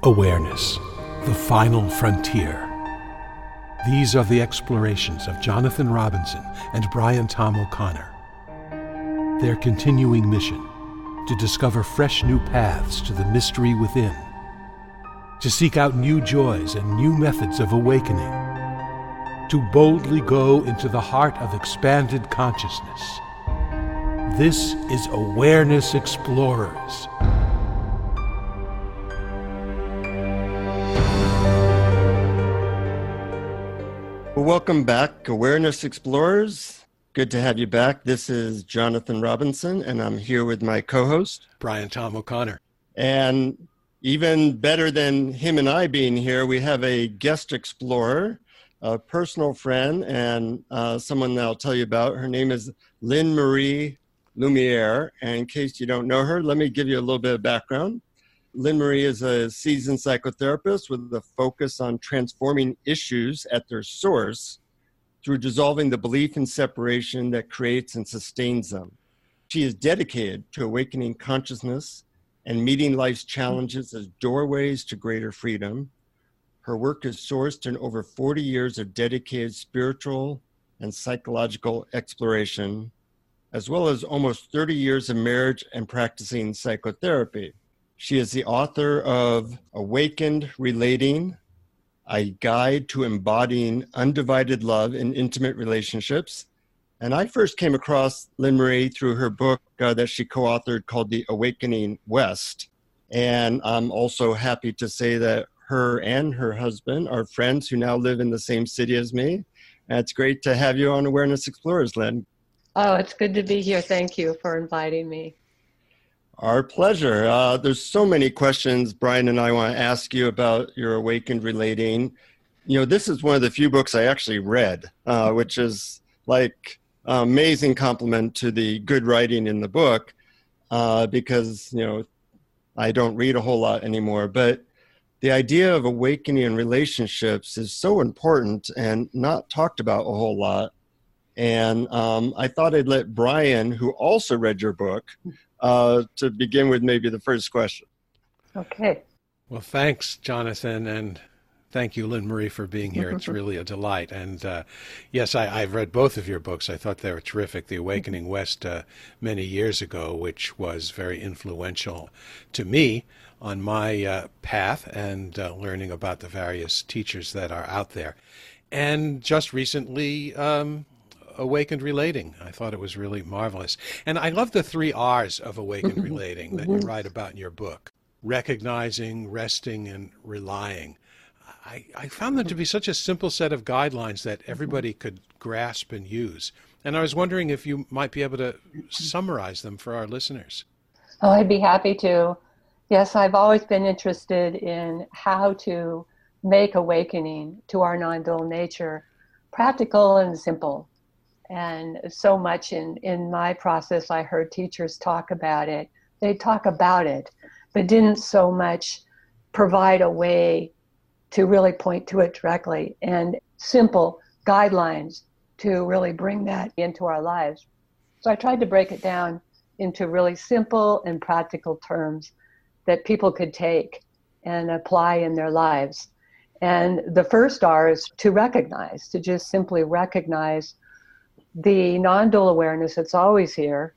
Awareness, the final frontier. These are the explorations of Jonathan Robinson and Brian Tom O'Connor. Their continuing mission, to discover fresh new paths to the mystery within, to seek out new joys and new methods of awakening, to boldly go into the heart of expanded consciousness. This is Awareness Explorers. Well, welcome back, Awareness Explorers. Good to have you back. This is Jonathan Robinson, and I'm here with my co-host, Brian Tom O'Connor. And even better than him and I being here, we have a guest explorer, a personal friend, and someone that I'll tell you about. Her name is Lynn Marie Lumiere. And in case you don't know her, let me give you a little bit of background. Lynn Marie is a seasoned psychotherapist with a focus on transforming issues at their source through dissolving the belief in separation that creates and sustains them. She is dedicated to awakening consciousness and meeting life's challenges as doorways to greater freedom. Her work is sourced in over 40 years of dedicated spiritual and psychological exploration, as well as almost 30 years of marriage and practicing psychotherapy. She is the author of Awakened Relating, a guide to embodying undivided love in intimate relationships. And I first came across Lynn Marie through her book that she co-authored called The Awakening West. And I'm also happy to say that her and her husband are friends who now live in the same city as me. And it's great to have you on Awareness Explorers, Lynn. Oh, it's good to be here. Thank you for inviting me. Our pleasure. There's so many questions, Brian and I want to ask you about your Awakened Relating. You know, this is one of the few books I actually read, which is like an amazing compliment to the good writing in the book, because, you know, I don't read a whole lot anymore. But the idea of awakening in relationships is so important and not talked about a whole lot. And I thought I'd let Brian, who also read your book, to begin with maybe the first question. Okay. Well, thanks, Jonathan, and thank you, Lynn Marie, for being here. It's really a delight. And yes, I've read both of your books. I thought they were terrific. The Awakening West many years ago, which was very influential to me on my path and learning about the various teachers that are out there. And just recently, Awakened Relating. I thought it was really marvelous. And I love the 3 R's of Awakened Relating that you write about in your book. Recognizing, resting, and relying. I found them to be such a simple set of guidelines that everybody could grasp and use. And I was wondering if you might be able to summarize them for our listeners. Oh, I'd be happy to. Yes, I've always been interested in how to make awakening to our non-dual nature practical and simple. And so much in my process, I heard teachers talk about it. They talk about it, but didn't so much provide a way to really point to it directly and simple guidelines to really bring that into our lives. So I tried to break it down into really simple and practical terms that people could take and apply in their lives. And the first R is to recognize, to just simply recognize the non-dual awareness that's always here,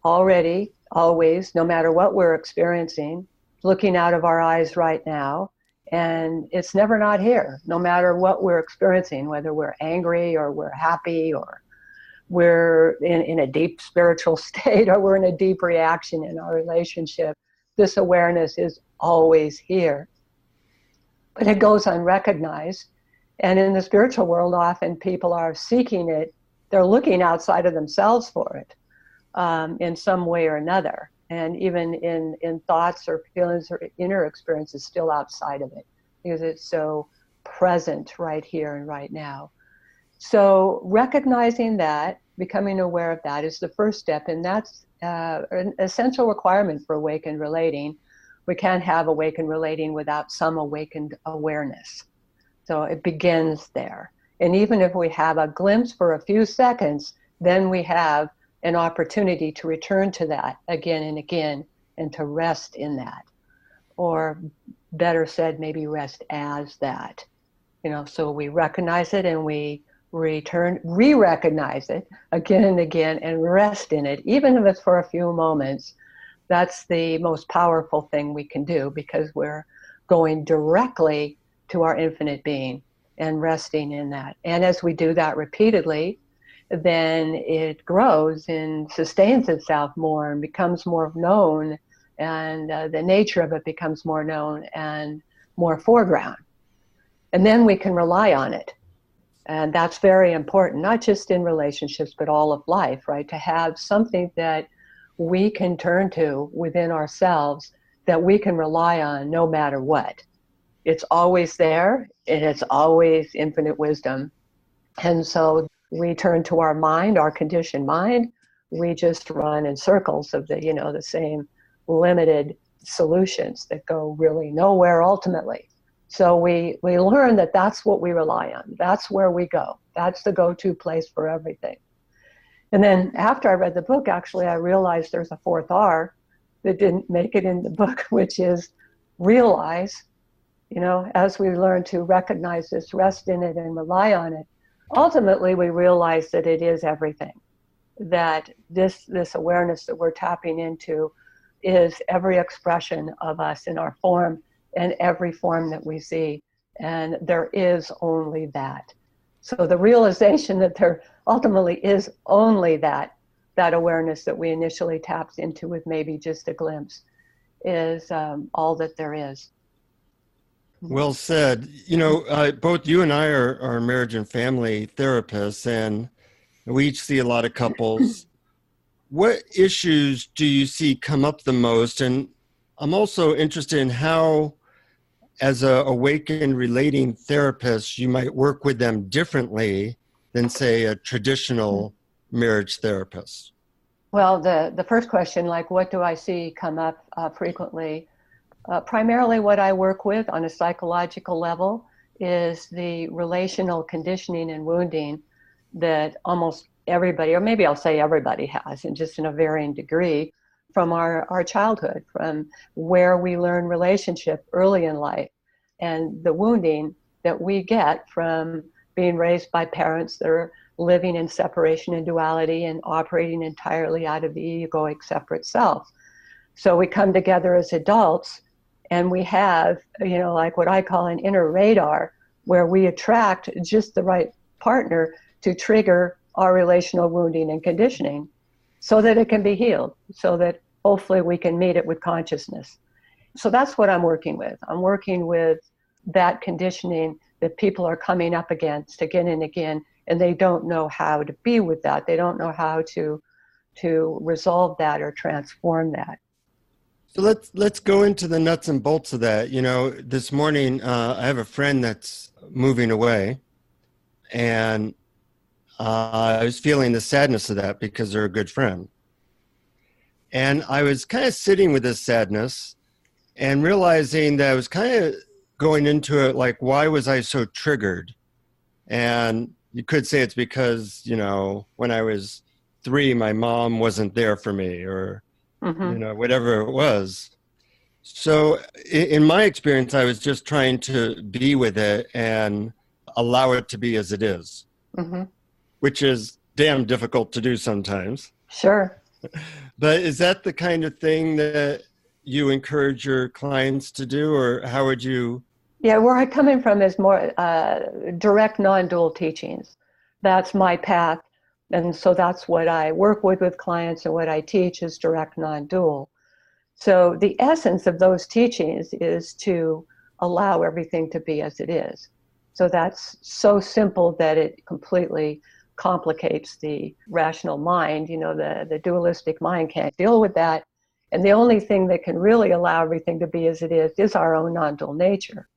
already, always, no matter what we're experiencing, looking out of our eyes right now. And it's never not here, no matter what we're experiencing, whether we're angry or we're happy or we're in a deep spiritual state or we're in a deep reaction in our relationship. This awareness is always here. But it goes unrecognized. And in the spiritual world, often people are seeking it. They're looking outside of themselves for it in some way or another. And even in thoughts or feelings or inner experiences still outside of it because it's so present right here and right now. So recognizing that, becoming aware of that is the first step. And that's an essential requirement for awakened relating. We can't have awakened relating without some awakened awareness. So it begins there. And even if we have a glimpse for a few seconds, then we have an opportunity to return to that again and again and to rest in that. or better said, maybe rest as that. So we recognize it and we re-recognize it again and again and rest in it, even if it's for a few moments. That's the most powerful thing we can do, because we're going directly to our infinite being and resting in that. And as we do that repeatedly, then it grows and sustains itself more and becomes more known, and the nature of it becomes more known and more foreground. And then we can rely on it. And that's very important, not just in relationships, but all of life, right? To have something that we can turn to within ourselves that we can rely on no matter what. It's always there, and it's always infinite wisdom. And so we turn to our mind, our conditioned mind. We just run in circles of the same limited solutions that go really nowhere ultimately. So we learn that that's what we rely on. That's where we go. That's the go-to place for everything. And then after I read the book, actually, I realized there's a fourth R that didn't make it in the book, which is realize. As we learn to recognize this, rest in it, and rely on it, ultimately we realize that it is everything. That this awareness that we're tapping into is every expression of us in our form and every form that we see. And there is only that. So the realization that there ultimately is only that awareness that we initially tapped into with maybe just a glimpse is all that there is. Well said. Both you and I are marriage and family therapists, and we each see a lot of couples. What issues do you see come up the most? And I'm also interested in how, as a awakened relating therapist, you might work with them differently than, say, a traditional marriage therapist. Well, the first question, like what do I see come up frequently? Primarily what I work with on a psychological level is the relational conditioning and wounding that almost everybody, or maybe I'll say everybody has, and just in a varying degree, from our childhood, from where we learn relationship early in life, and the wounding that we get from being raised by parents that are living in separation and duality and operating entirely out of the egoic separate self. So we come together as adults and we have, like what I call an inner radar, where we attract just the right partner to trigger our relational wounding and conditioning so that it can be healed, so that hopefully we can meet it with consciousness. So that's what I'm working with. I'm working with that conditioning that people are coming up against again and again, and they don't know how to be with that. They don't know how to resolve that or transform that. So let's go into the nuts and bolts of that. This morning I have a friend that's moving away, and I was feeling the sadness of that because they're a good friend. And I was kind of sitting with this sadness and realizing that I was kind of going into it like, why was I so triggered? And you could say it's because, when I was 3, my mom wasn't there for me, or, whatever it was. So in my experience, I was just trying to be with it and allow it to be as it is, which is damn difficult to do sometimes. Sure. But is that the kind of thing that you encourage your clients to do, or how would you? Yeah, where I'm coming from is more direct non-dual teachings. That's my path. And so that's what I work with clients, and what I teach is direct non-dual. So the essence of those teachings is to allow everything to be as it is. So that's so simple that it completely complicates the rational mind. The dualistic mind can't deal with that. And the only thing that can really allow everything to be as it is our own non-dual nature.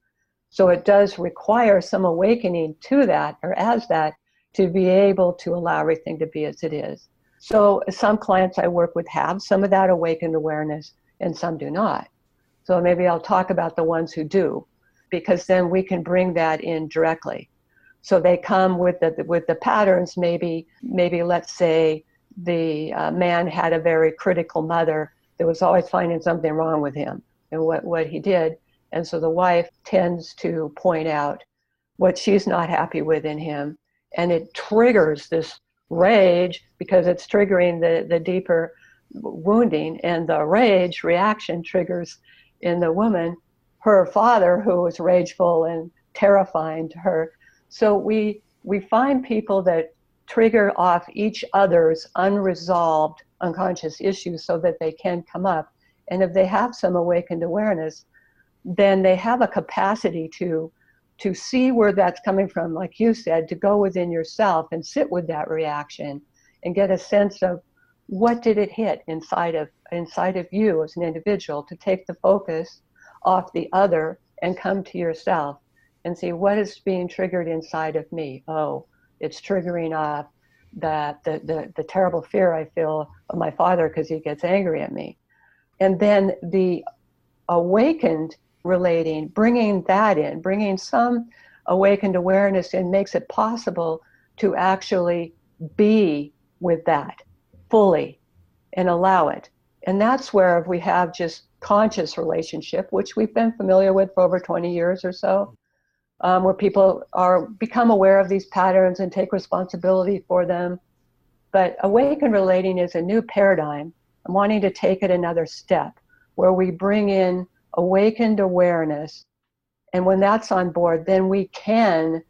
So it does require some awakening to that, or as that, to be able to allow everything to be as it is. So some clients I work with have some of that awakened awareness, and some do not. So maybe I'll talk about the ones who do, because then we can bring that in directly. So they come with the patterns. Maybe let's say the man had a very critical mother that was always finding something wrong with him, and what he did. And so the wife tends to point out what she's not happy with in him. And it triggers this rage because it's triggering the deeper wounding. And the rage reaction triggers in the woman her father, who was rageful and terrifying to her. So we find people that trigger off each other's unresolved unconscious issues so that they can come up. And if they have some awakened awareness, then they have a capacity to see where that's coming from, like you said, to go within yourself and sit with that reaction and get a sense of what did it hit inside of you as an individual, to take the focus off the other and come to yourself and see what is being triggered inside of me. Oh, it's triggering off the terrible fear I feel of my father because he gets angry at me. And then the awakened relating, bringing that in, bringing some awakened awareness in, makes it possible to actually be with that fully and allow it. And that's where if we have just conscious relationship, which we've been familiar with for over 20 years or so, where people become aware of these patterns and take responsibility for them. But awakened relating is a new paradigm. I'm wanting to take it another step where we bring in awakened awareness. And when that's on board, then we can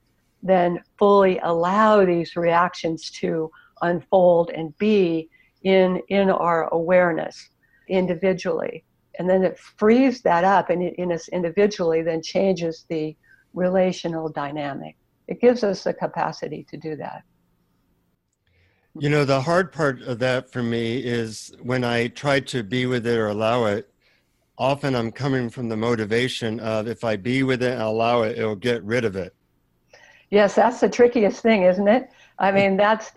then fully allow these reactions to unfold and be in our awareness individually. And then it frees that up and in us individually then changes the relational dynamic. It gives us the capacity to do that. You know, the hard part of that for me is when I try to be with it or allow it, often I'm coming from the motivation of if I be with it and allow it, it'll get rid of it. Yes, that's the trickiest thing, isn't it? I mean, that's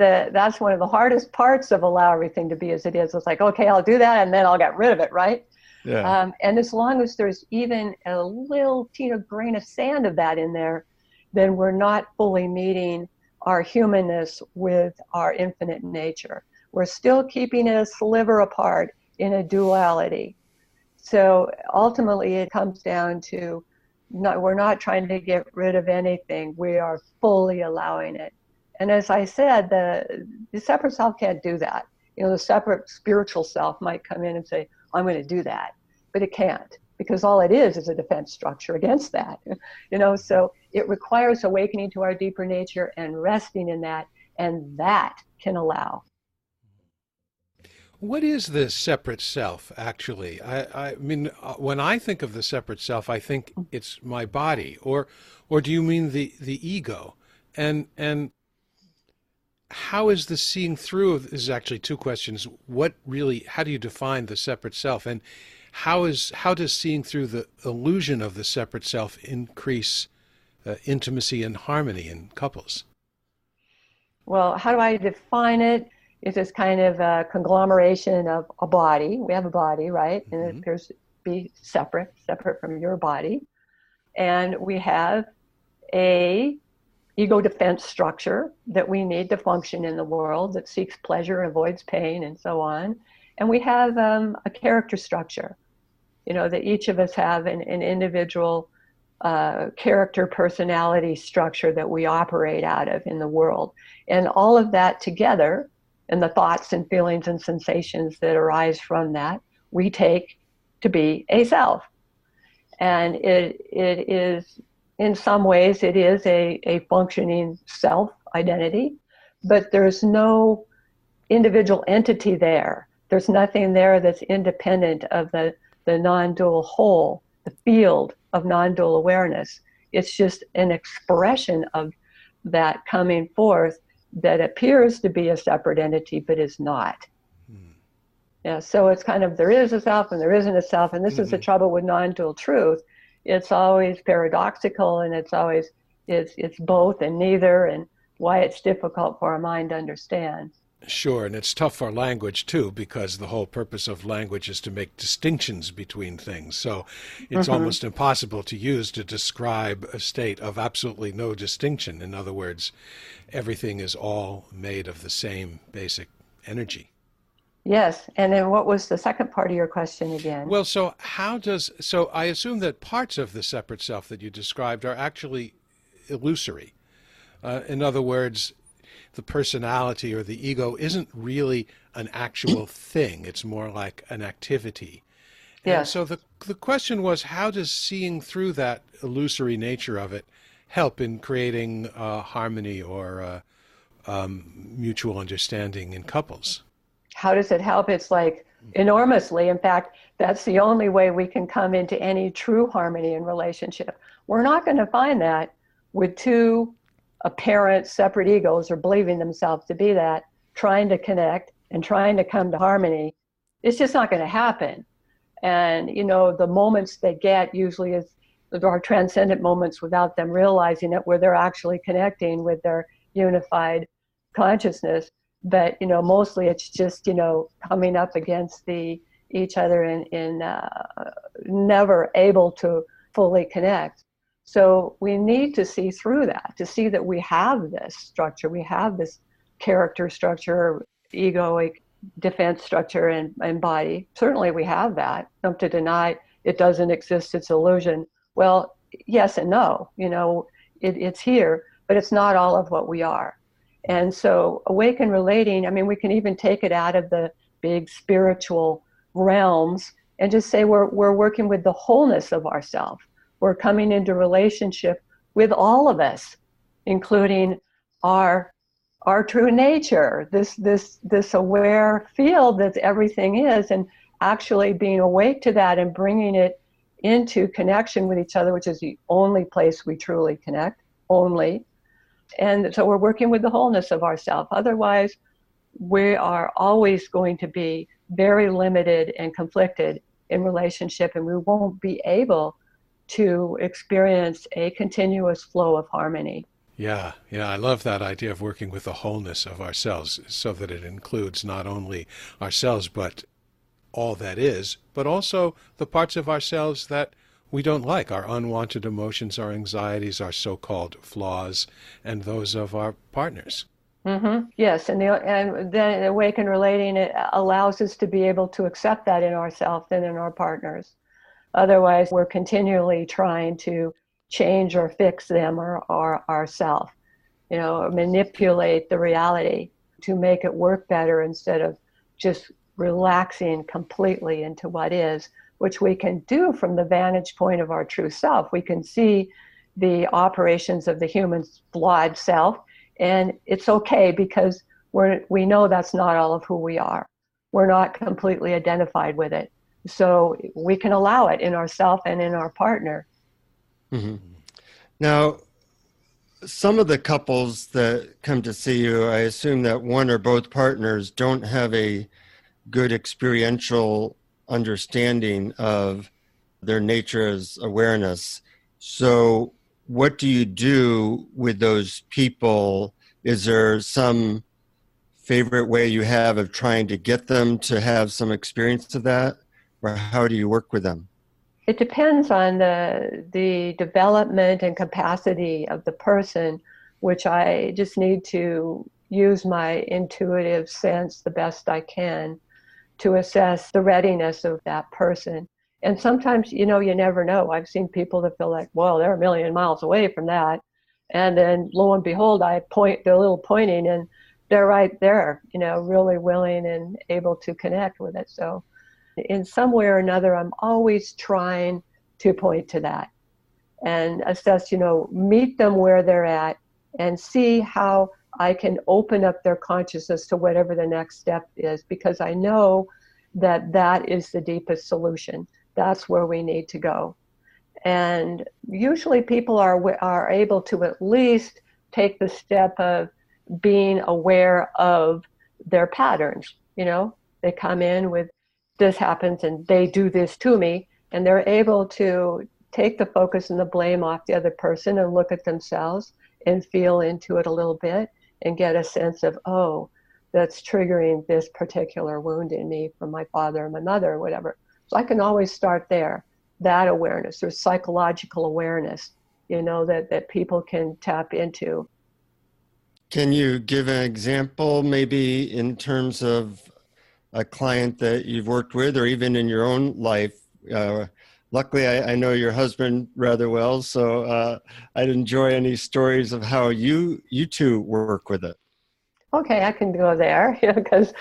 one of the hardest parts of allow everything to be as it is. It's like, okay, I'll do that and then I'll get rid of it, right? Yeah. And as long as there's even a little teeny grain of sand of that in there, then we're not fully meeting our humanness with our infinite nature. We're still keeping it a sliver apart in a duality. So ultimately it comes down to we're not trying to get rid of anything. We are fully allowing it. And as I said, the separate self can't do that. You know, the separate spiritual self might come in and say, I'm going to do that. But it can't, because all it is a defense structure against that. You know, so it requires awakening to our deeper nature and resting in that, and that can allow. What is the separate self, actually? I mean, when I think of the separate self, I think it's my body, or do you mean the ego? And how is the seeing through of, this is actually two questions. How do you define the separate self? And how does seeing through the illusion of the separate self increase intimacy and harmony in couples? Well, how do I define it? It's this kind of a conglomeration of a body. We have a body, right? And it appears to be separate from your body. And we have a ego defense structure that we need to function in the world that seeks pleasure, avoids pain, and so on. And we have a character structure, you know, that each of us have an individual character personality structure that we operate out of in the world. And all of that together, and the thoughts and feelings and sensations that arise from that, we take to be a self. And it is, in some ways, it is a functioning self identity, but there's no individual entity there. There's nothing there that's independent of the non-dual whole, the field of non-dual awareness. It's just an expression of that coming forth that appears to be a separate entity, but is not. Yeah, so it's kind of, there is a self and there isn't a self, and this is the trouble with non-dual truth. It's always paradoxical, and it's both and neither, and why it's difficult for our mind to understand. Sure, and it's tough for language too, because the whole purpose of language is to make distinctions between things. So it's almost impossible to use to describe a state of absolutely no distinction. In other words, everything is all made of the same basic energy. Yes. And then what was the second part of your question again? Well, so so I assume that parts of the separate self that you described are actually illusory. In other words, the personality or the ego isn't really an actual thing. It's more like an activity. And Yes. so the question was, how does seeing through that illusory nature of it help in creating harmony or mutual understanding in couples? How does it help? It's like enormously. In fact, that's the only way we can come into any true harmony in relationship. We're not going to find that with two apparent separate egos or believing themselves to be that, trying to connect and trying to come to harmony. It's just not going to happen. And, you know, the moments they get usually are transcendent moments without them realizing it, where they're actually connecting with their unified consciousness. But, you know, mostly it's just, you know, coming up against each other in never able to fully connect. So we need to see through that, to see that we have this structure, we have this character structure, egoic defense structure and body. Certainly we have that. Not to deny it doesn't exist, it's illusion. Well, yes and no, you know, it's here, but it's not all of what we are. And so awaken relating, I mean, we can even take it out of the big spiritual realms and just say we're working with the wholeness of ourselves. We're coming into relationship with all of us, including our true nature, this aware field that everything is, and actually being awake to that and bringing it into connection with each other, which is the only place we truly connect, only. And so we're working with the wholeness of ourselves. Otherwise, we are always going to be very limited and conflicted in relationship, and we won't be able to experience a continuous flow of harmony. Yeah, I love that idea of working with the wholeness of ourselves so that it includes not only ourselves, but all that is, but also the parts of ourselves that we don't like, our unwanted emotions, our anxieties, our so-called flaws, and those of our partners. Mm-hmm. Yes, and then awaken relating, it allows us to be able to accept that in ourselves and in our partners. Otherwise, we're continually trying to change or fix them or ourselves, you know, or manipulate the reality to make it work better instead of just relaxing completely into what is, which we can do from the vantage point of our true self. We can see the operations of the human flawed self, and it's okay because we know that's not all of who we are. We're not completely identified with it. So we can allow it in ourselves and in our partner. Mm-hmm. Now, some of the couples that come to see you, I assume that one or both partners don't have a good experiential understanding of their nature as awareness. So what do you do with those people? Is there some favorite way you have of trying to get them to have some experience of that? Or how do you work with them? It depends on the development and capacity of the person, which I just need to use my intuitive sense the best I can to assess the readiness of that person. And sometimes, you know, you never know. I've seen people that feel like, well, they're a million miles away from that. And then lo and behold, I point the little pointing and they're right there, you know, really willing and able to connect with it. So in some way or another, I'm always trying to point to that and assess, you know, meet them where they're at and see how I can open up their consciousness to whatever the next step is, because I know that that is the deepest solution. That's where we need to go. And usually people are able to at least take the step of being aware of their patterns. You know, they come in with, this happens and they do this to me, and they're able to take the focus and the blame off the other person and look at themselves and feel into it a little bit and get a sense of, oh, that's triggering this particular wound in me from my father or my mother or whatever. So I can always start there, that awareness or psychological awareness, you know, that people can tap into. Can you give an example maybe in terms of a client that you've worked with, or even in your own life. Luckily, I know your husband rather well, so I'd enjoy any stories of how you two work with it. Okay, I can go there because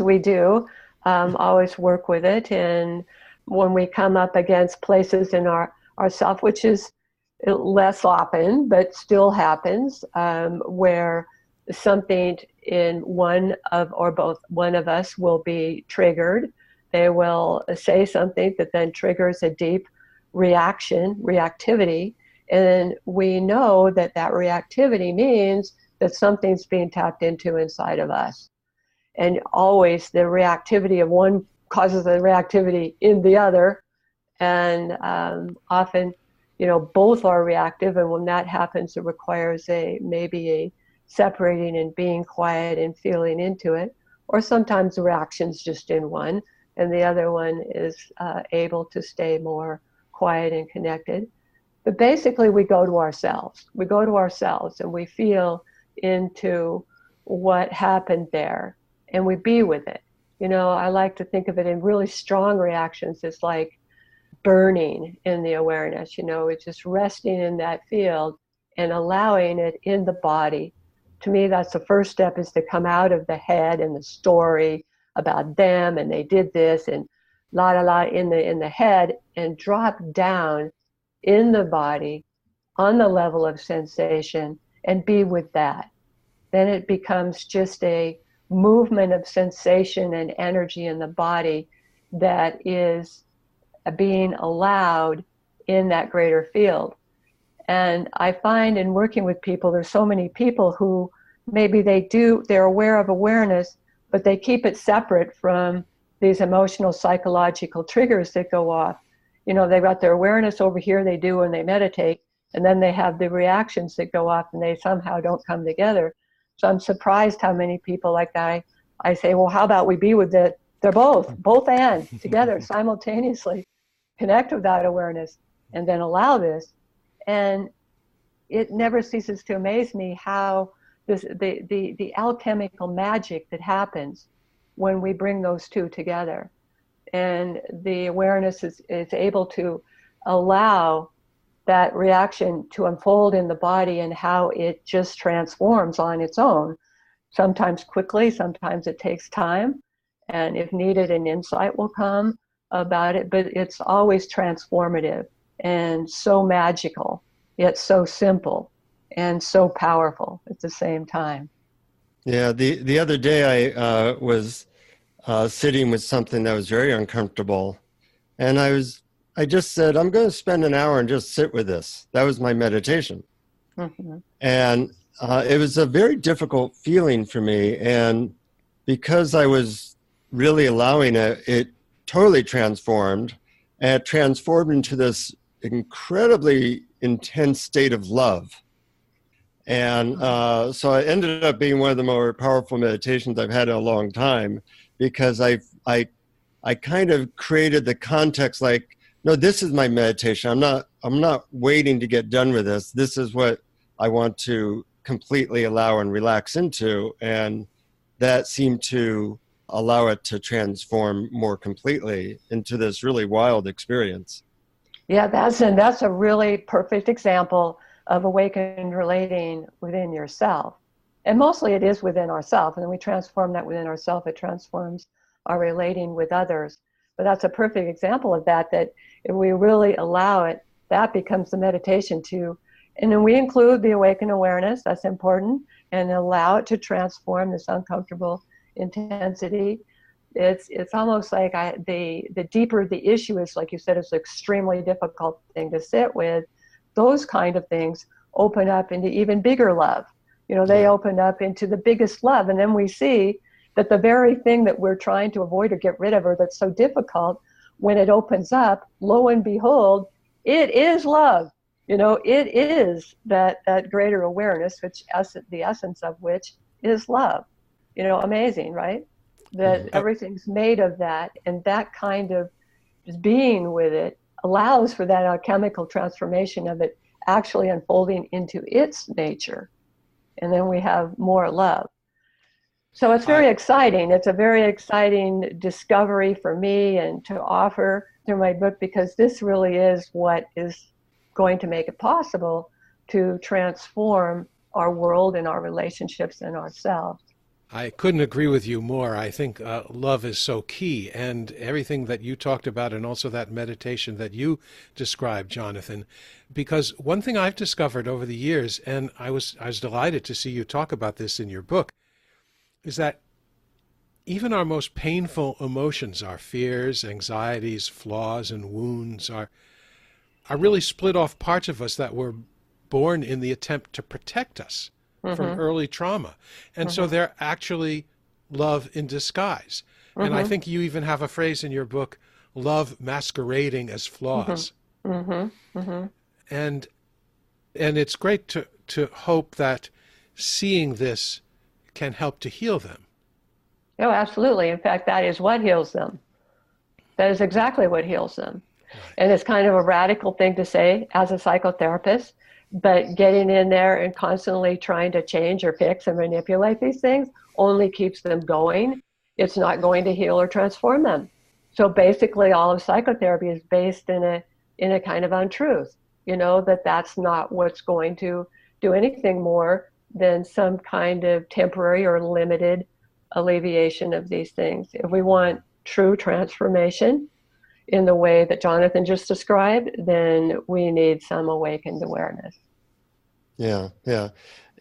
we do always work with it, and when we come up against places in ourself, which is less often, but still happens, where something in one of or both one of us will be triggered. They will say something that then triggers a deep reactivity, and we know that that reactivity means that something's being tapped into inside of us. And always the reactivity of one causes the reactivity in the other, and often, both are reactive, and when that happens, it requires maybe a separating and being quiet and feeling into it, or sometimes the reaction's just in one, and the other one is able to stay more quiet and connected. But basically, we go to ourselves. We go to ourselves, and we feel into what happened there, and we be with it. I like to think of it in really strong reactions. It's like burning in the awareness, it's just resting in that field and allowing it in the body. To me, that's the first step, is to come out of the head and the story about them and they did this and la la la in the head, and drop down in the body on the level of sensation and be with that. Then it becomes just a movement of sensation and energy in the body that is being allowed in that greater field. And I find in working with people, there's so many people who maybe they're aware of awareness, but they keep it separate from these emotional, psychological triggers that go off. They've got their awareness over here, they do when they meditate, and then they have the reactions that go off, and they somehow don't come together. So I'm surprised how many people like that. I say, well, how about we be with it? They're both and together simultaneously, connect with that awareness and then allow this. And it never ceases to amaze me how the alchemical magic that happens when we bring those two together. And the awareness is able to allow that reaction to unfold in the body, and how it just transforms on its own. Sometimes quickly, sometimes it takes time, and if needed, an insight will come about it, but it's always transformative and so magical, yet so simple and so powerful at the same time. Yeah, the other day I was sitting with something that was very uncomfortable, and I just said, I'm going to spend an hour and just sit with this. That was my meditation. Mm-hmm. And it was a very difficult feeling for me. And because I was really allowing it, it totally transformed. And it transformed into this incredibly intense state of love. And so it ended up being one of the more powerful meditations I've had in a long time, because I kind of created the context like, no, this is my meditation. I'm not waiting to get done with this. This is what I want to completely allow and relax into. And that seemed to allow it to transform more completely into this really wild experience. Yeah, that's a really perfect example of awakened relating within yourself. And mostly it is within ourselves. And then we transform that within ourselves. It transforms our relating with others. But that's a perfect example of that if we really allow it, that becomes the meditation too. And then we include the awakened awareness, that's important, and allow it to transform this uncomfortable intensity. It's almost like the deeper the issue is, like you said, it's an extremely difficult thing to sit with. Those kind of things open up into even bigger love. They open up into the biggest love. And then we see that the very thing that we're trying to avoid or get rid of, or that's so difficult, when it opens up, lo and behold, it is love. It is that greater awareness, which the essence of which is love. Amazing, right? That everything's made of that, and that kind of just being with it allows for that alchemical transformation of it actually unfolding into its nature. And then we have more love. So it's very exciting. It's a very exciting discovery for me and to offer through my book, because this really is what is going to make it possible to transform our world and our relationships and ourselves. I couldn't agree with you more. I think love is so key, and everything that you talked about, and also that meditation that you described, Jonathan. Because one thing I've discovered over the years, and I was delighted to see you talk about this in your book, is that even our most painful emotions, our fears, anxieties, flaws, and wounds, are really split off parts of us that were born in the attempt to protect us from early trauma. And so they're actually love in disguise. And I think you even have a phrase in your book, love masquerading as flaws. And it's great to hope that seeing this can help to heal them. Oh, absolutely. In fact, that is what heals them. That is exactly what heals them. Right. And it's kind of a radical thing to say as a psychotherapist, but getting in there and constantly trying to change or fix and manipulate these things only keeps them going. It's not going to heal or transform them. So basically all of psychotherapy is based in a kind of untruth, that's not what's going to do anything more than some kind of temporary or limited alleviation of these things. If we want true transformation in the way that Jonathan just described, then we need some awakened awareness. Yeah.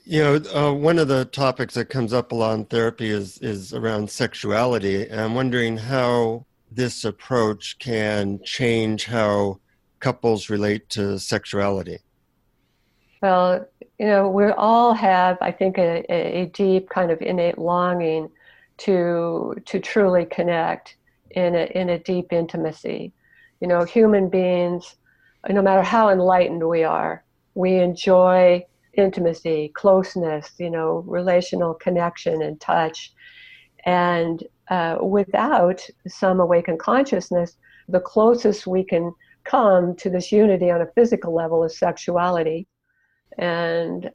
One of the topics that comes up a lot in therapy is around sexuality. And I'm wondering how this approach can change how couples relate to sexuality. Well, we all have, I think, a deep kind of innate longing to truly connect in a deep intimacy. Human beings, no matter how enlightened we are, we enjoy intimacy, closeness, relational connection and touch. And without some awakened consciousness, the closest we can come to this unity on a physical level is sexuality. And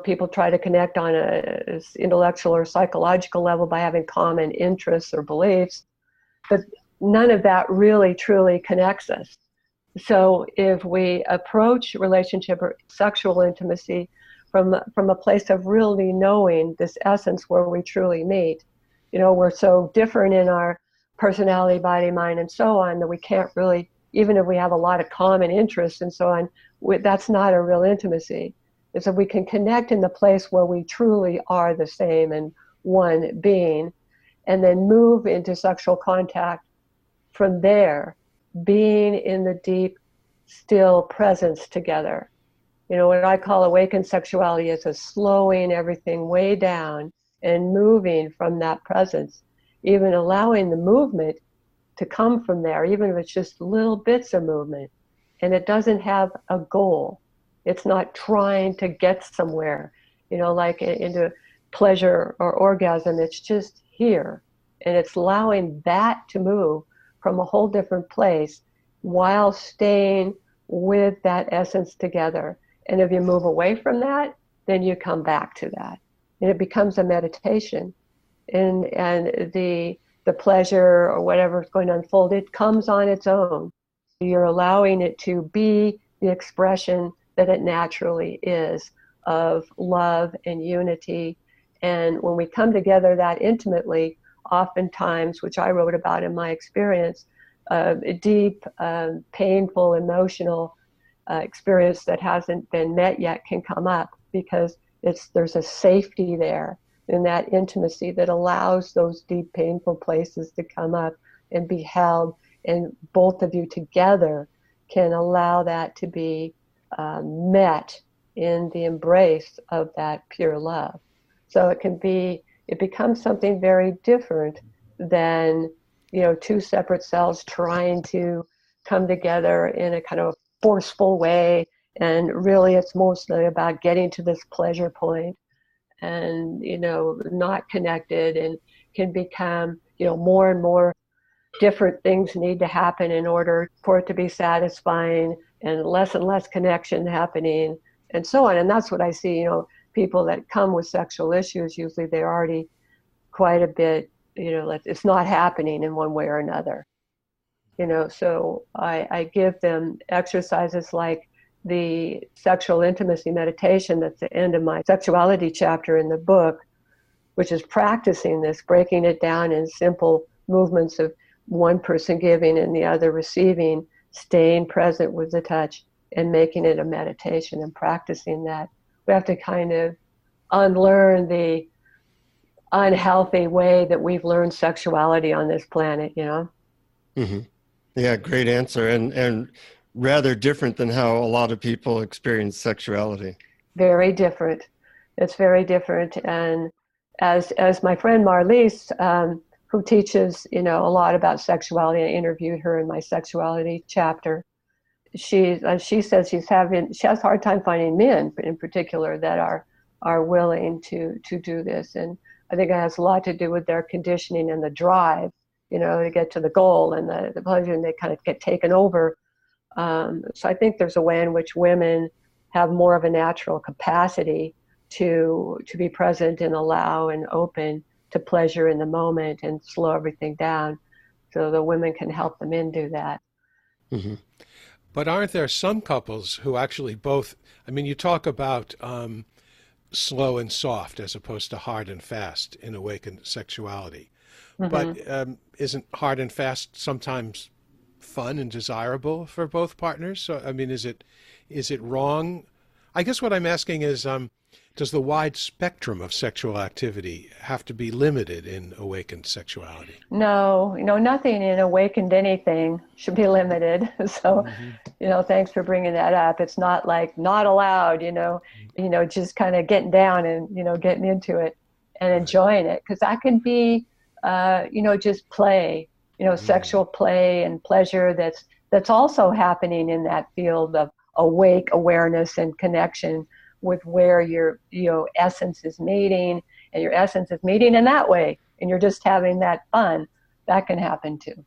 people try to connect on a intellectual or psychological level by having common interests or beliefs, but none of that really truly connects us. So if we approach relationship or sexual intimacy from a place of really knowing this essence where we truly meet, we're so different in our personality, body, mind, and so on that we can't really, even if we have a lot of common interests and so on, that's not a real intimacy. It's that we can connect in the place where we truly are the same and one being, and then move into sexual contact from there, being in the deep, still presence together. What I call awakened sexuality is a slowing everything way down and moving from that presence, even allowing the movement to come from there, even if it's just little bits of movement. And it doesn't have a goal. It's not trying to get somewhere, like into pleasure or orgasm. It's just here. And it's allowing that to move from a whole different place while staying with that essence together. And if you move away from that, then you come back to that. And it becomes a meditation. And the pleasure or whatever is going to unfold, it comes on its own. You're allowing it to be the expression that it naturally is of love and unity. And when we come together that intimately, oftentimes, which I wrote about in my experience, a deep, painful, emotional experience that hasn't been met yet can come up, because there's a safety there in that intimacy that allows those deep, painful places to come up and be held, and both of you together can allow that to be met in the embrace of that pure love. So it becomes something very different than, two separate cells trying to come together in a kind of forceful way. And really it's mostly about getting to this pleasure point and, not connected, and can become, more and more different things need to happen in order for it to be satisfying, and less connection happening, and so on. And that's what I see, people that come with sexual issues, usually they're already quite a bit, it's not happening in one way or another. So I give them exercises like the sexual intimacy meditation that's the end of my sexuality chapter in the book, which is practicing this, breaking it down in simple movements of one person giving and the other receiving, staying present with the touch and making it a meditation and practicing that. We have to kind of unlearn the unhealthy way that we've learned sexuality on this planet, Mm-hmm. Yeah, great answer. And rather different than how a lot of people experience sexuality. Very different. It's very different. And as my friend Marlies, who teaches, a lot about sexuality, I interviewed her in my sexuality chapter. She says she has a hard time finding men in particular that are willing to do this. And I think it has a lot to do with their conditioning and the drive, to get to the goal and the pleasure, and they kind of get taken over. So I think there's a way in which women have more of a natural capacity to be present and allow and open to pleasure in the moment and slow everything down, so the women can help the men do that. Mm-hmm. But aren't there some couples who actually both, you talk about slow and soft as opposed to hard and fast in awakened sexuality. Mm-hmm. But isn't hard and fast sometimes fun and desirable for both partners? So, is it wrong? I guess what I'm asking is, does the wide spectrum of sexual activity have to be limited in awakened sexuality? No, nothing in awakened anything should be limited. So, mm-hmm. Thanks for bringing that up. It's not like not allowed, just kind of getting down and, getting into it and enjoying it. Because that can be, just play, sexual play and pleasure that's also happening in that field of awake awareness and connection with where your essence is meeting, and your essence is meeting in that way, and you're just having that fun. That can happen too.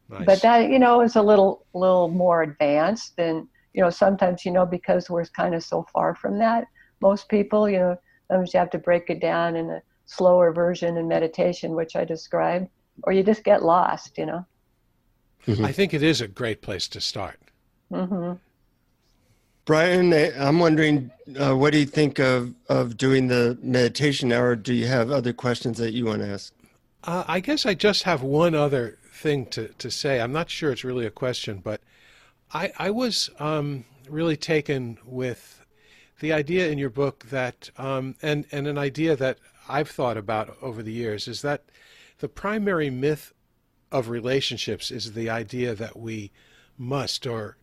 Nice. But that is a little more advanced than sometimes because we're kind of so far from that. Most people sometimes you have to break it down in a slower version in meditation, which I described, or you just get lost. Mm-hmm. I think it is a great place to start. Mm-hmm. Brian, I'm wondering, what do you think of doing the meditation hour? Do you have other questions that you want to ask? I guess I just have one other thing to say. I'm not sure it's really a question, but I was really taken with the idea in your book that, and an idea that I've thought about over the years, is that the primary myth of relationships is the idea that we must or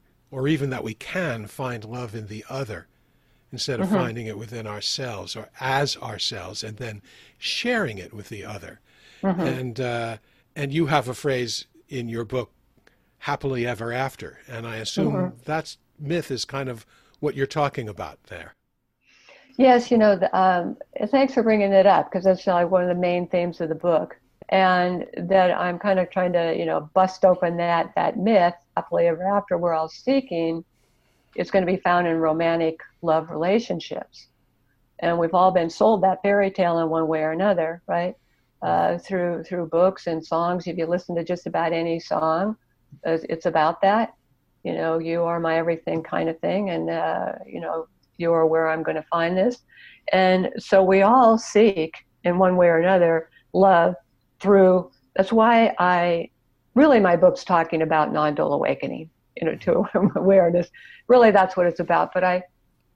even that we can find love in the other instead of mm-hmm. finding it within ourselves or as ourselves and then sharing it with the other. Mm-hmm. And you have a phrase in your book, happily ever after. And I assume mm-hmm. that myth is kind of what you're talking about there. Yes, thanks for bringing it up, because that's like one of the main themes of the book. And that I'm kind of trying to, bust open that myth, happily ever after, we're all seeking, it's going to be found in romantic love relationships. And we've all been sold that fairy tale in one way or another, right? Through books and songs. If you listen to just about any song, it's about that. You are my everything kind of thing. And, you are where I'm going to find this. And so we all seek, in one way or another, love through, that's why my book's talking about non-dual awakening, to awareness. Really, that's what it's about. But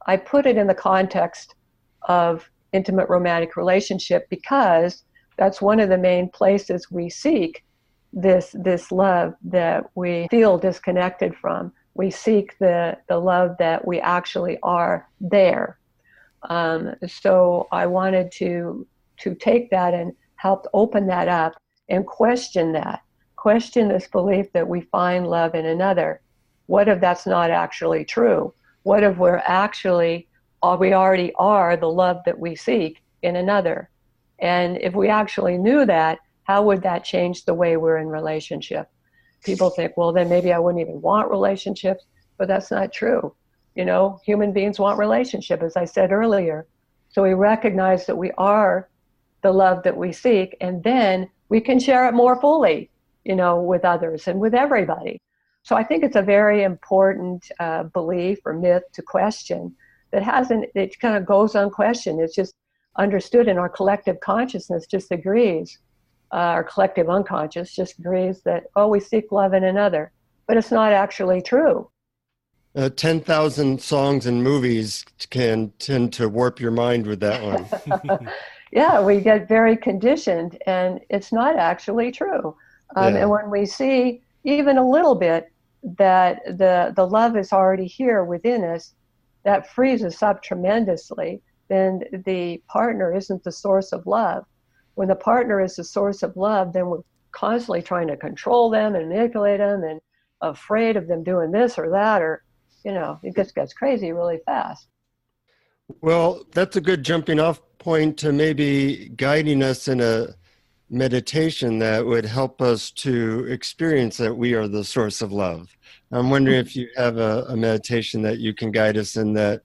I put it in the context of intimate romantic relationship, because that's one of the main places we seek this love that we feel disconnected from. We seek the love that we actually are there. So I wanted to take that and help open that up and question this belief that we find love in another. What if that's not actually true? What if we already are the love that we seek in another? And if we actually knew that, how would that change the way we're in relationship? People think, well, then maybe I wouldn't even want relationships, but that's not true. Human beings want relationship, as I said earlier. So we recognize that we are the love that we seek, and then we can share it more fully, with others and with everybody. So I think it's a very important belief or myth to question that it kind of goes unquestioned. It's just understood, and our collective consciousness just agrees, our collective unconscious just agrees that, we seek love in another, but it's not actually true. 10,000 songs and movies can tend to warp your mind with that one. Yeah, we get very conditioned, and it's not actually true. And when we see even a little bit that the love is already here within us, that frees us up tremendously. Then the partner isn't the source of love. When the partner is the source of love, then we're constantly trying to control them and manipulate them and afraid of them doing this or that, or, it just gets crazy really fast. Well, that's a good jumping off point to maybe guiding us in a meditation that would help us to experience that we are the source of love. I'm wondering if you have a meditation that you can guide us in that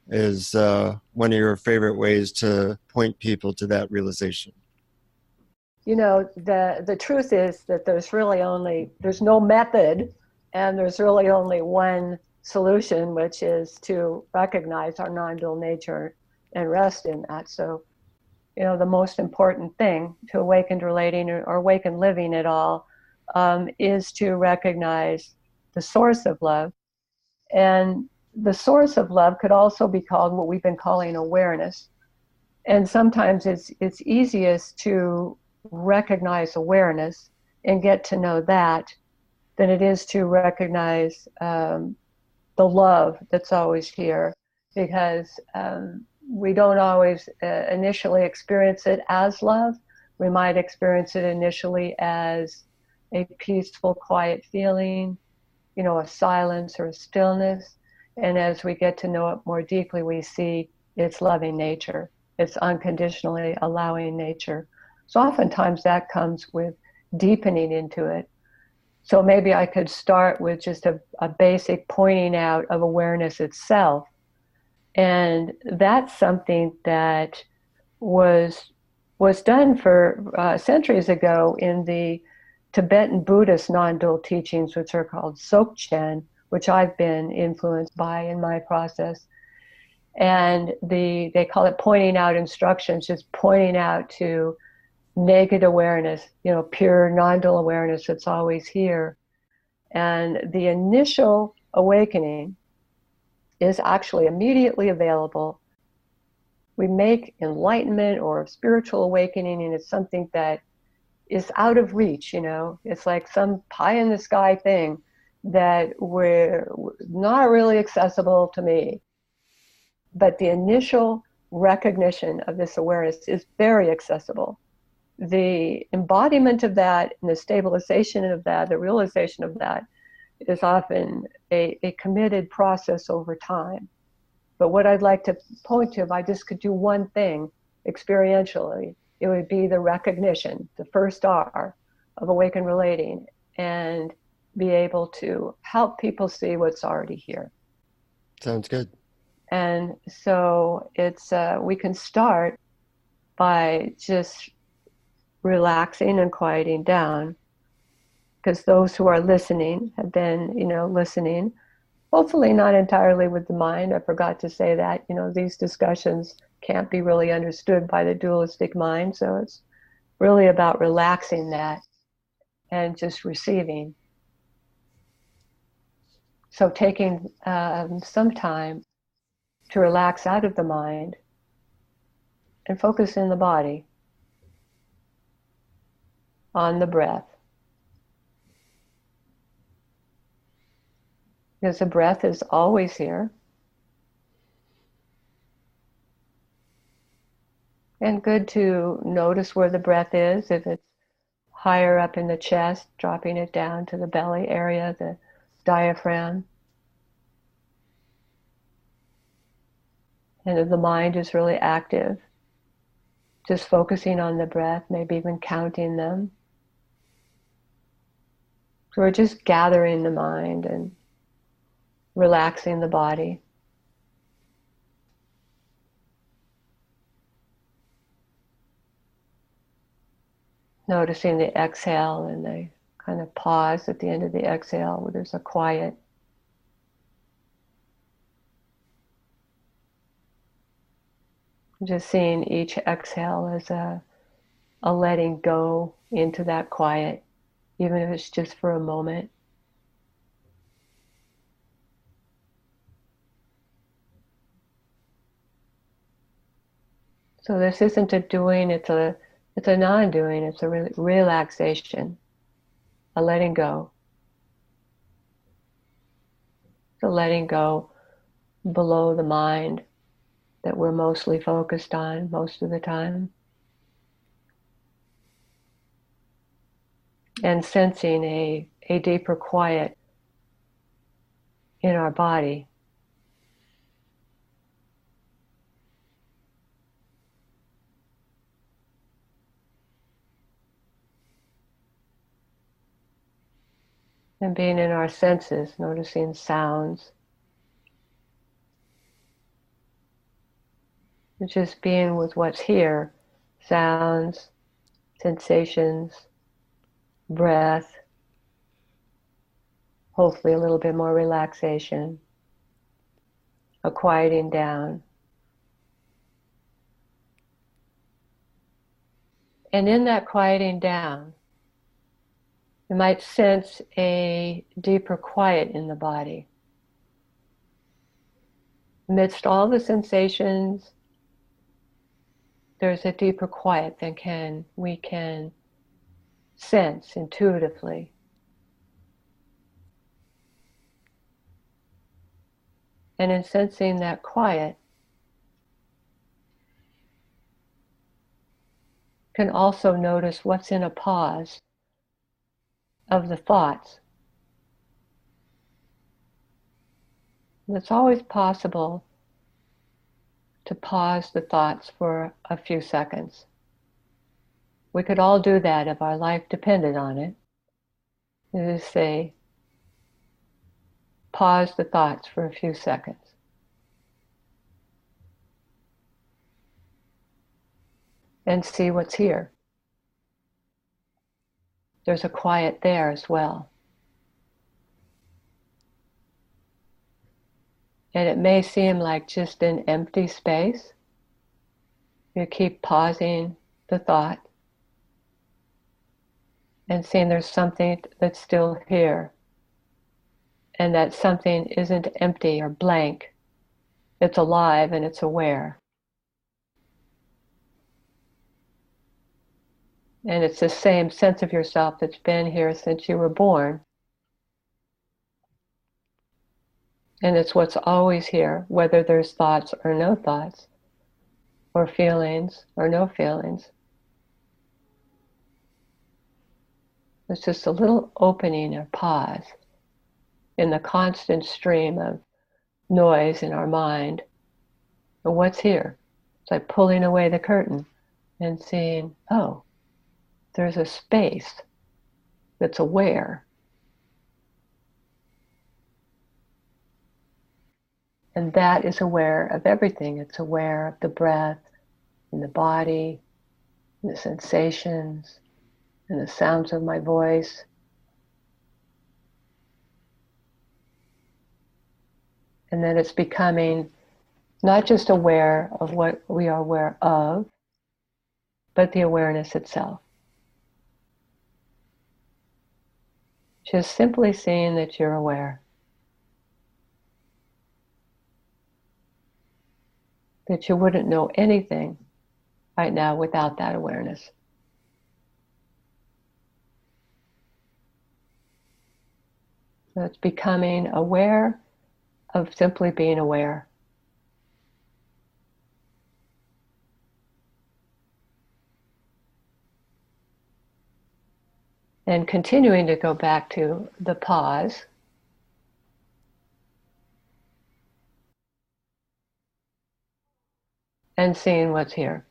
is one of your favorite ways to point people to that realization. The truth is that there's no method, and there's really only one solution, which is to recognize our non-dual nature and rest in that. So, the most important thing to awakened relating or awakened living at all is to recognize the source of love. And the source of love could also be called what we've been calling awareness. And sometimes it's easiest to recognize awareness and get to know that than it is to recognize the love that's always here, because we don't always initially experience it as love. We might experience it initially as a peaceful, quiet feeling, a silence or a stillness. And as we get to know it more deeply, we see its loving nature, its unconditionally allowing nature. So oftentimes that comes with deepening into it. So maybe I could start with just a basic pointing out of awareness itself. And that's something that was done for centuries ago in the Tibetan Buddhist non-dual teachings, which are called Dzogchen, which I've been influenced by in my process. And they call it pointing out instructions, just pointing out to naked awareness, pure non-dual awareness that's always here. And the initial awakening is actually immediately available. We make enlightenment or spiritual awakening, and it's something that is out of reach, It's like some pie in the sky thing that we're not really accessible to me. But the initial recognition of this awareness is very accessible. The embodiment of that and the stabilization of that, the realization of that, is often a committed process over time. But what I'd like to point to, if I just could do one thing experientially, it would be the recognition, the first R of awakened relating, and be able to help people see what's already here. Sounds good. And so it's we can start by just relaxing and quieting down, because those who are listening have been, listening, hopefully not entirely with the mind. I forgot to say that, these discussions can't be really understood by the dualistic mind. So it's really about relaxing that and just receiving. So taking some time to relax out of the mind and focus in the body on the breath. Because the breath is always here. And good to notice where the breath is. If it's higher up in the chest, dropping it down to the belly area, the diaphragm. And if the mind is really active, just focusing on the breath, maybe even counting them. So we're just gathering the mind and relaxing the body. Noticing the exhale and the kind of pause at the end of the exhale where there's a quiet. Just seeing each exhale as a letting go into that quiet, even if it's just for a moment. So this isn't a doing, it's a non-doing, it's a relaxation, a letting go. The letting go below the mind that we're mostly focused on most of the time. And sensing a deeper quiet in our body. And being in our senses, noticing sounds. And just being with what's here, sounds, sensations, breath, hopefully a little bit more relaxation, a quieting down. And in that quieting down, you might sense a deeper quiet in the body. Amidst all the sensations, there's a deeper quiet than we can sense intuitively. And in sensing that quiet, can also notice what's in a pause of the thoughts. And it's always possible to pause the thoughts for a few seconds. We could all do that if our life depended on it. You just say, pause the thoughts for a few seconds. And see what's here. There's a quiet there as well. And it may seem like just an empty space. You keep pausing the thought and seeing there's something that's still here. And that something isn't empty or blank. It's alive and it's aware. And it's the same sense of yourself that's been here since you were born. And it's what's always here, whether there's thoughts or no thoughts, or feelings or no feelings. It's just a little opening or pause in the constant stream of noise in our mind. And what's here? It's like pulling away the curtain and seeing, oh, there's a space that's aware. And that is aware of everything. It's aware of the breath, and the body, and the sensations, and the sounds of my voice. And then it's becoming not just aware of what we are aware of, but the awareness itself. Just simply seeing that you're aware. That you wouldn't know anything right now without that awareness. So it's becoming aware of simply being aware. And continuing to go back to the pause. And seeing what's here.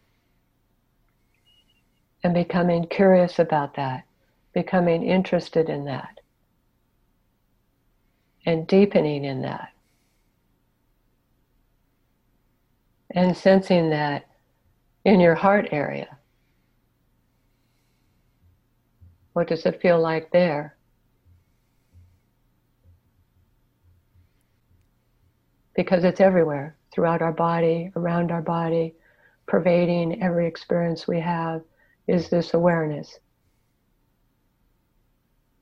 And becoming curious about that. Becoming interested in that. And deepening in that. And sensing that in your heart area. What does it feel like there? Because it's everywhere, throughout our body, around our body, pervading every experience we have, is this awareness.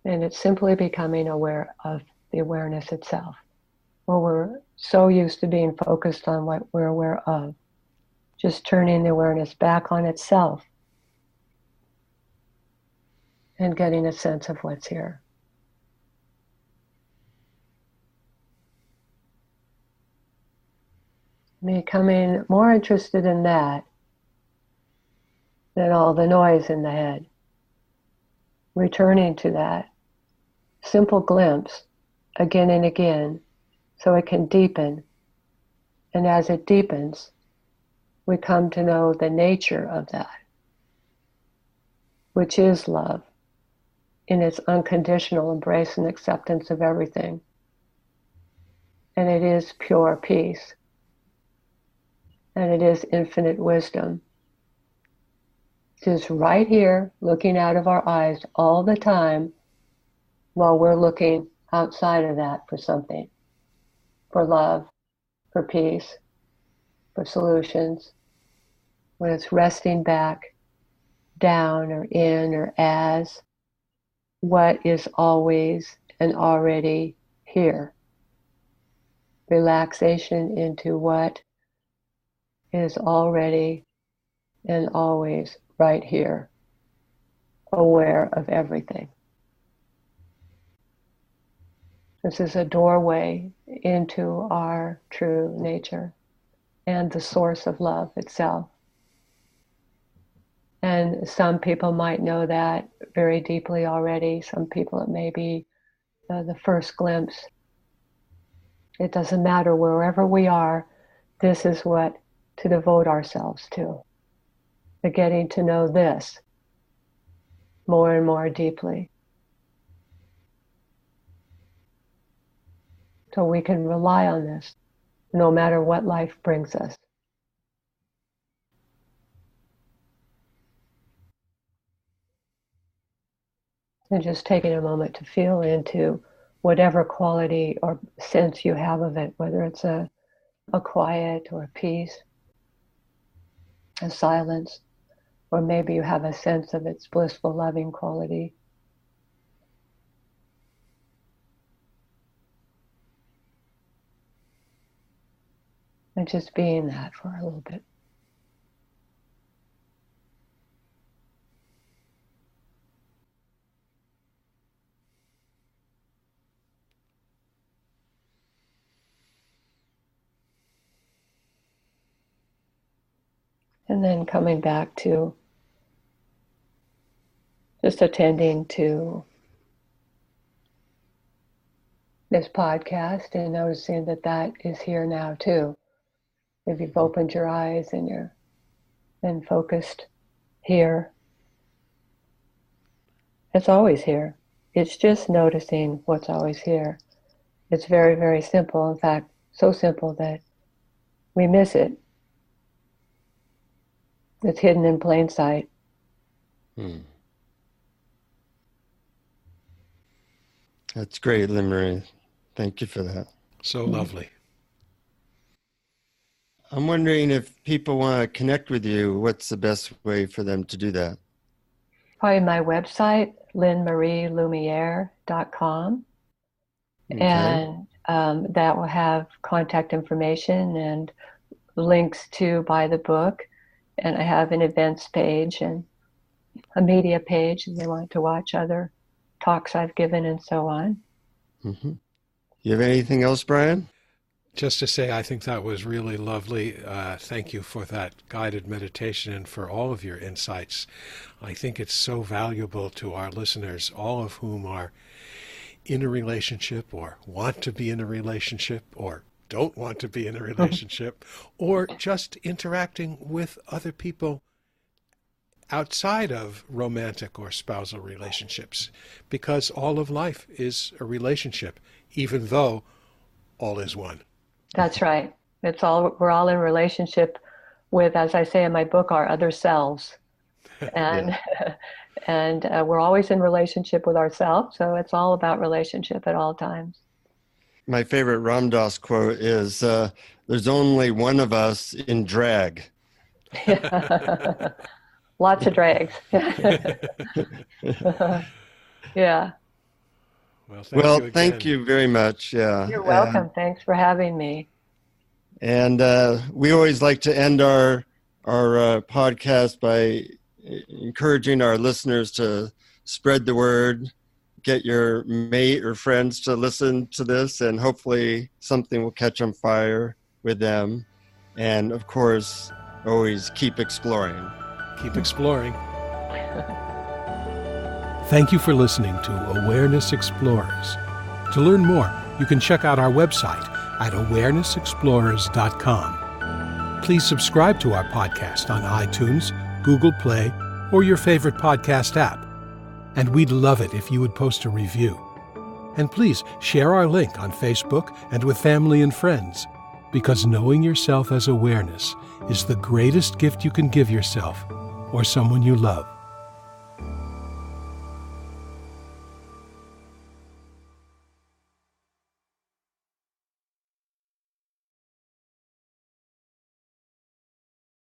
And it's simply becoming aware of the awareness itself. Well, we're so used to being focused on what we're aware of, just turning the awareness back on itself and getting a sense of what's here. Becoming more interested in that than all the noise in the head. Returning to that simple glimpse again and again so it can deepen. And as it deepens, we come to know the nature of that, which is love in its unconditional embrace and acceptance of everything. And it is pure peace. And it is infinite wisdom. Just right here, looking out of our eyes all the time while we're looking outside of that for something, for love, for peace, for solutions, when it's resting back down or in or as what is always and already here. Relaxation into what is already and always right here, aware of everything. This is a doorway into our true nature and the source of love itself. And some people might know that very deeply already. Some people it may be the first glimpse. It doesn't matter, wherever we are, this is what to devote ourselves to. The getting to know this more and more deeply. So we can rely on this no matter what life brings us. And just taking a moment to feel into whatever quality or sense you have of it, whether it's a quiet or a peace, a silence, or maybe you have a sense of its blissful, loving quality. And just being that for a little bit. And then coming back to just attending to this podcast and noticing that that is here now too. If you've opened your eyes and you're then focused here, it's always here. It's just noticing what's always here. It's very, very simple. In fact, so simple that we miss it. It's hidden in plain sight. That's great, Lynn Marie. Thank you for that. So lovely. I'm wondering if people want to connect with you, what's the best way for them to do that? Probably my website, lynnmarielumiere.com. Okay. And that will have contact information and links to buy the book. And I have an events page and a media page if they want to watch other talks I've given and so on. Mm-hmm. You have anything else, Brian? Just to say, I think that was really lovely. Thank you for that guided meditation and for all of your insights. I think it's so valuable to our listeners, all of whom are in a relationship or want to be in a relationship or don't want to be in a relationship or just interacting with other people outside of romantic or spousal relationships, because all of life is a relationship, even though all is one. That's right. We're all in relationship with, as I say in my book, our other selves. And and we're always in relationship with ourselves, so it's all about relationship at all times. My favorite Ram Dass quote is, there's only one of us in drag. Lots of drags. Yeah. Well, thank you very much. Yeah. You're welcome. Thanks for having me. And we always like to end our podcast by encouraging our listeners to spread the word, get your mate or friends to listen to this, and hopefully something will catch on fire with them. And of course, always keep exploring. Keep exploring. Thank you for listening to Awareness Explorers. To learn more, you can check out our website at awarenessexplorers.com. Please subscribe to our podcast on iTunes, Google Play, or your favorite podcast app. And we'd love it if you would post a review. And please share our link on Facebook and with family and friends, because knowing yourself as awareness is the greatest gift you can give yourself or someone you love.